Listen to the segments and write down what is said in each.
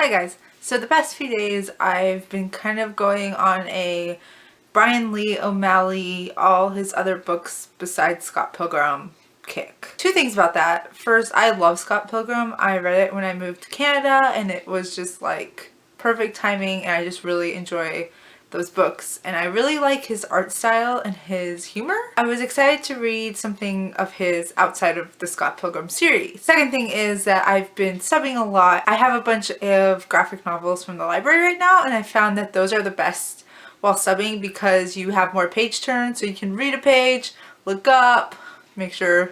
Hi guys. So the past few days I've been kind of going on a Bryan Lee O'Malley, all his other books besides Scott Pilgrim kick. Two things about that. First, I love Scott Pilgrim. I read it when I moved to Canada and it was just like perfect timing, and I just really enjoy those books, and I really like his art style and his humor. I was excited to read something of his outside of the Scott Pilgrim series. Second thing is that I've been subbing a lot. I have a bunch of graphic novels from the library right now, and I found that those are the best while subbing because you have more page turns, so you can read a page, look up, make sure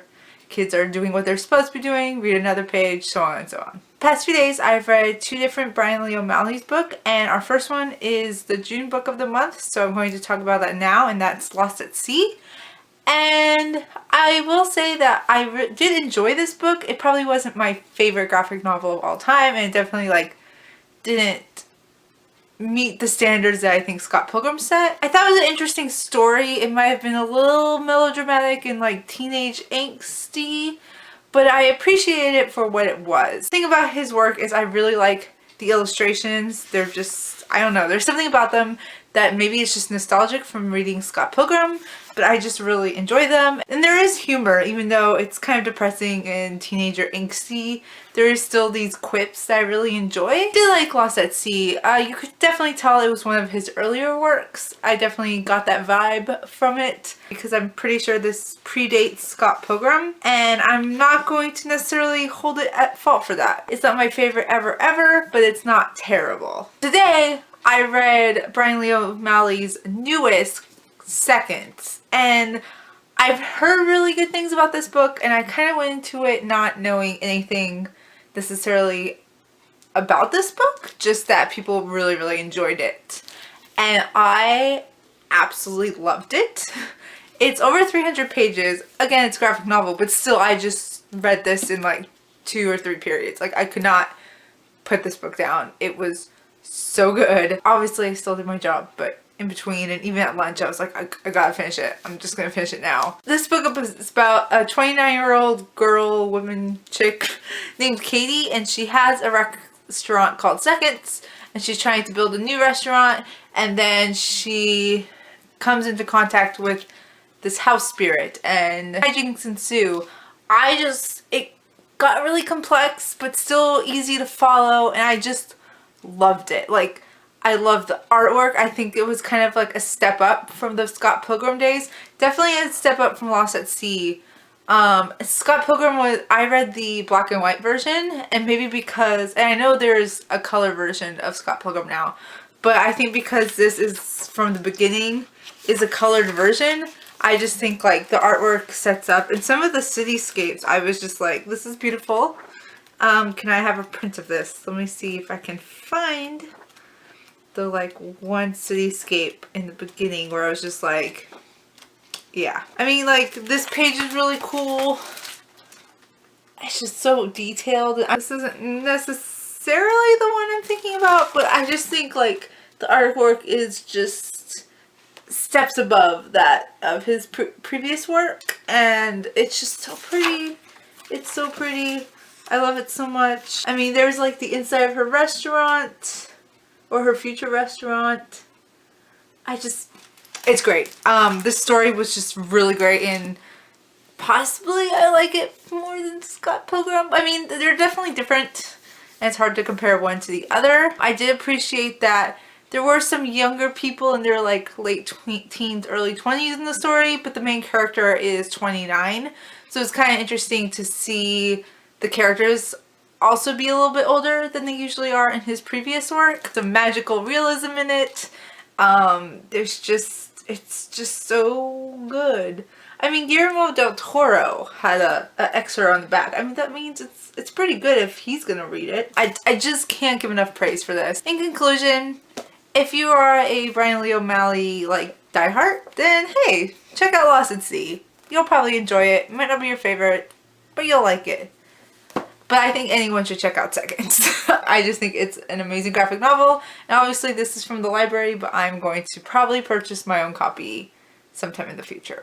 kids are doing what they're supposed to be doing, read another page, so on and so on. Past few days I've read two different Bryan Lee O'Malley's book, and our first one is the June book of the month, so I'm going to talk about that now, and that's Lost at Sea. And I will say that I did enjoy this book. It probably wasn't my favorite graphic novel of all time, and it definitely didn't meet the standards that I think Scott Pilgrim set. I thought it was an interesting story. It might have been a little melodramatic and teenage angsty, but I appreciated it for what it was. The thing about his work is I really like the illustrations. They're just, I don't know, there's something about them that maybe it's just nostalgic from reading Scott Pilgrim, but I just really enjoy them. And there is humor, even though it's kind of depressing and teenager angsty. There is still these quips that I really enjoy. I did like Lost at Sea. You could definitely tell it was one of his earlier works. I definitely got that vibe from it because I'm pretty sure this predates Scott Pilgrim, and I'm not going to necessarily hold it at fault for that. It's not my favorite ever, but it's not terrible. Today, I read Bryan Lee O'Malley's newest, Seconds, and I've heard really good things about this book, and I kind of went into it not knowing anything necessarily about this book, just that people really enjoyed it, and I absolutely loved it. It's over 300 pages. Again, it's a graphic novel, but still I just read this in 2 or 3 periods. I could not put this book down. It was so good. Obviously I still did my job, but in between and even at lunch I was like, I gotta finish it. I'm just gonna finish it now. This book is about a 29-year-old woman chick named Katie, and she has a restaurant called Seconds, and she's trying to build a new restaurant, and then she comes into contact with this house spirit and hijinks ensue. It got really complex but still easy to follow, and I just loved it. I love the artwork. I think it was kind of a step up from the Scott Pilgrim days. Definitely a step up from Lost at Sea. Scott Pilgrim I read the black and white version, and maybe because, and I know there's a color version of Scott Pilgrim now, but I think because this is from the beginning, is a colored version, I just think the artwork sets up, and some of the cityscapes, I was just like, this is beautiful. Can I have a print of this? Let me see if I can find the one cityscape in the beginning where I was just like, yeah. I mean, this page is really cool. It's just so detailed. This isn't necessarily the one I'm thinking about, but I just think the artwork is just steps above that of his previous work, and it's just so pretty. It's so pretty. I love it so much. I mean, there's the inside of her restaurant, or her future restaurant. It's great. This story was just really great, and possibly I like it more than Scott Pilgrim. I mean, they're definitely different, and it's hard to compare one to the other. I did appreciate that there were some younger people in their late teens, early 20s in the story, but the main character is 29. So it's kind of interesting to see the characters also be a little bit older than they usually are in his previous work. Some magical realism in it. It's just so good. I mean, Guillermo del Toro had a excerpt on the back. I mean, that means it's pretty good if he's gonna read it. I just can't give enough praise for this. In conclusion, if you are a Bryan Lee O'Malley diehard, then hey, check out Lost at Sea. You'll probably enjoy it. It might not be your favorite, but you'll like it. But I think anyone should check out Seconds. I just think it's an amazing graphic novel. And obviously this is from the library, but I'm going to probably purchase my own copy sometime in the future.